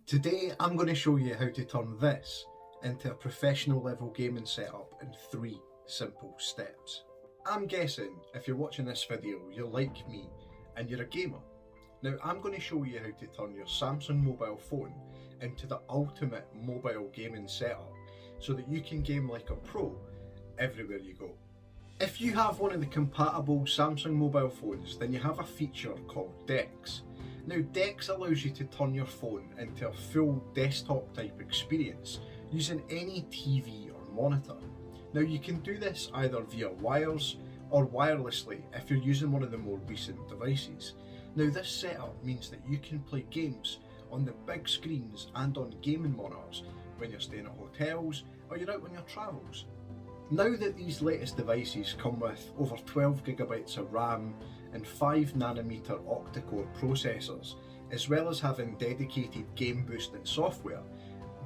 Today I'm going to show you how to turn this into a professional level gaming setup in 3 simple steps. I'm guessing if you're watching this video you're like me and you're a gamer. Now I'm going to show you how to turn your Samsung mobile phone into the ultimate mobile gaming setup so that you can game like a pro everywhere you go. If you have one of the compatible Samsung mobile phones, then you have a feature called DeX. Now DeX allows you to turn your phone into a full desktop type experience using any TV or monitor. Now you can do this either via wires or wirelessly if you're using one of the more recent devices. Now this setup means that you can play games on the big screens and on gaming monitors when you're staying at hotels or you're out on your travels. Now that these latest devices come with over 12GB of RAM and 5nm octa-core processors, as well as having dedicated game boosting software,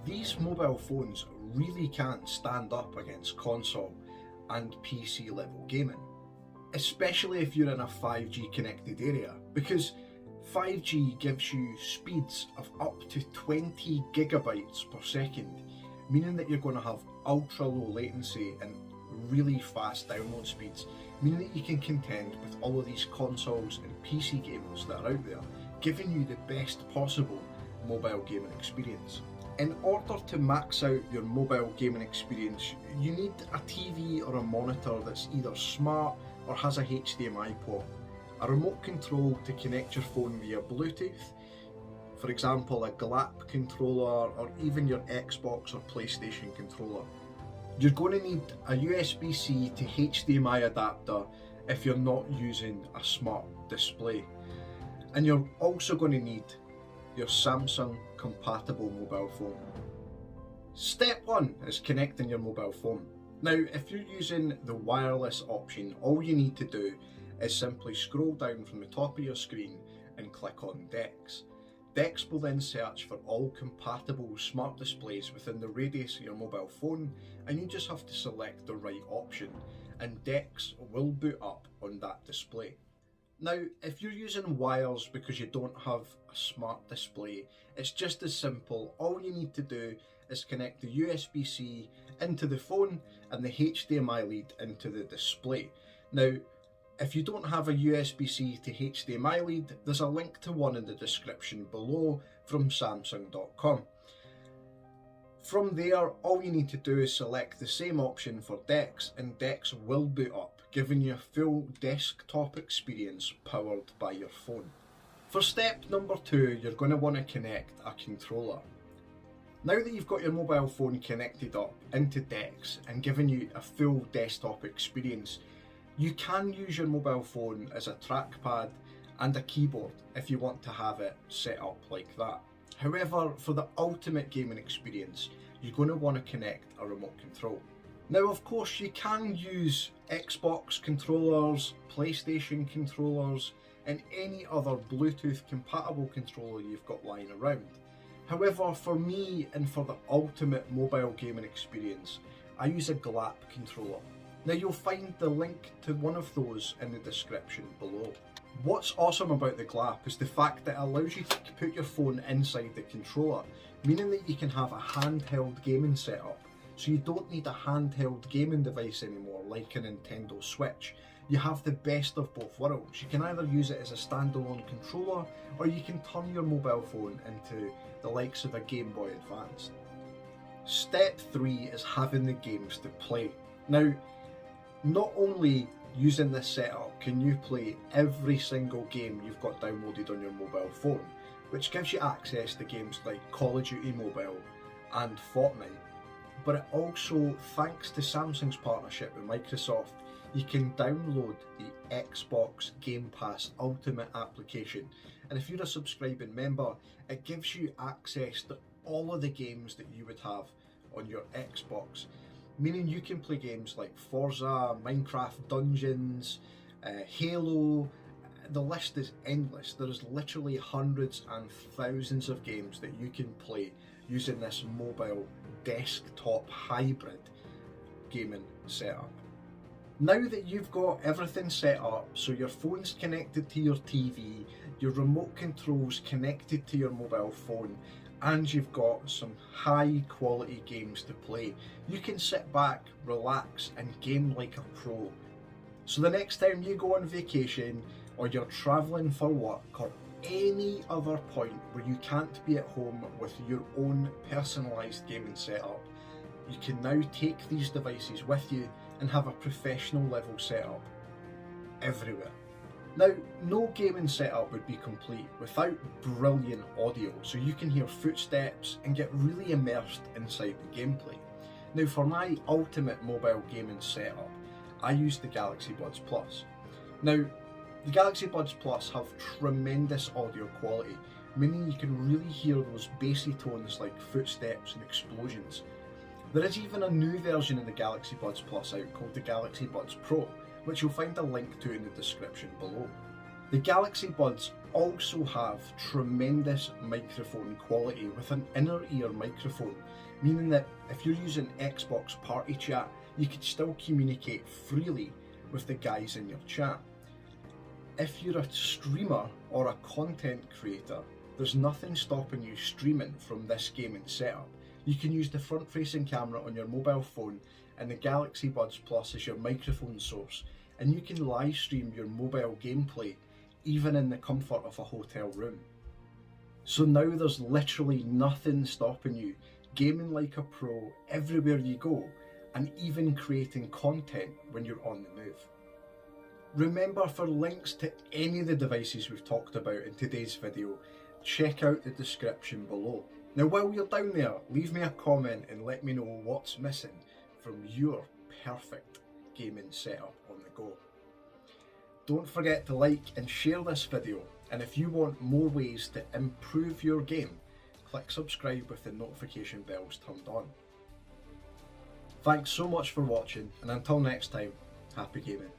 these mobile phones really can stand up against console and PC level gaming. Especially if you're in a 5G connected area, because 5G gives you speeds of up to 20GB per second, meaning that you're going to have ultra low latency and really fast download speeds, meaning that you can contend with all of these consoles and PC gamers that are out there, giving you the best possible mobile gaming experience. In order to max out your mobile gaming experience, you need a TV or a monitor that's either smart or has a HDMI port, a remote control to connect your phone via Bluetooth, for example a GLAP controller, or even your Xbox or PlayStation controller. You're going to need a USB-C to HDMI adapter if you're not using a smart display. And you're also going to need your Samsung compatible mobile phone. Step 1 is connecting your mobile phone. Now if you're using the wireless option, all you need to do is simply scroll down from the top of your screen and click on DeX. DeX will then search for all compatible smart displays within the radius of your mobile phone, and you just have to select the right option and DeX will boot up on that display. Now if you're using wires because you don't have a smart display, it's just as simple. All you need to do is connect the USB-C into the phone and the HDMI lead into the display. Now if you don't have a USB-C to HDMI lead, there's a link to one in the description below from Samsung.com. From there, all you need to do is select the same option for DeX and DeX will boot up, giving you a full desktop experience powered by your phone. For step number 2, you're going to want to connect a controller. Now that you've got your mobile phone connected up into DeX and giving you a full desktop experience, you can use your mobile phone as a trackpad and a keyboard if you want to have it set up like that. However, for the ultimate gaming experience, you're going to want to connect a remote control. Now of course you can use Xbox controllers, PlayStation controllers and any other Bluetooth compatible controller you've got lying around. However, for me and for the ultimate mobile gaming experience, I use a GLAP controller. Now you'll find the link to one of those in the description below. What's awesome about the GLAP is the fact that it allows you to put your phone inside the controller, meaning that you can have a handheld gaming setup. So you don't need a handheld gaming device anymore like a Nintendo Switch. You have the best of both worlds. You can either use it as a standalone controller or you can turn your mobile phone into the likes of a Game Boy Advance. Step 3 is having the games to play. Now, not only using this setup can you play every single game you've got downloaded on your mobile phone, which gives you access to games like Call of Duty Mobile and Fortnite, but it also, thanks to Samsung's partnership with Microsoft, you can download the Xbox gamepass Ultimate application, and if you're a subscribing member, it gives you access to all of the games that you would have on your Xbox, meaning you can play games like Forza, Minecraft Dungeons, Halo. The list is endless. There's literally hundreds and thousands of games that you can play using this mobile desktop hybrid gaming setup. Now that you've got everything set up, so your phone's connected to your TV, your remote control's connected to your mobile phone, and you've got some high quality games to play, you can sit back, relax and game like a pro. So the next time you go on vacation, or you're travelling for work, or any other point where you can't be at home with your own personalised gaming setup, you can now take these devices with you and have a professional level setup everywhere. Now, no gaming setup would be complete without brilliant audio, so you can hear footsteps and get really immersed inside the gameplay. Now, for my ultimate mobile gaming setup, I use the Galaxy Buds Plus. Now, the Galaxy Buds Plus have tremendous audio quality, meaning you can really hear those bassy tones like footsteps and explosions. There is even a new version of the Galaxy Buds Plus out called the Galaxy Buds Pro, which you'll find a link to in the description below. The Galaxy Buds also have tremendous microphone quality with an inner ear microphone, meaning that if you're using Xbox Party Chat, you can still communicate freely with the guys in your chat. If you're a streamer or a content creator, there's nothing stopping you streaming from this gaming setup. You can use the front-facing camera on your mobile phone and the Galaxy Buds Plus as your microphone source, and you can live stream your mobile gameplay even in the comfort of a hotel room. So now there's literally nothing stopping you gaming like a pro everywhere you go, and even creating content when you're on the move. Remember, for links to any of the devices we've talked about in today's video, check out the description below. Now while you're down there, leave me a comment and let me know what's missing from your perfect gaming setup on the go. Don't forget to like and share this video, and if you want more ways to improve your game, click subscribe with the notification bells turned on. Thanks so much for watching, and until next time, happy gaming.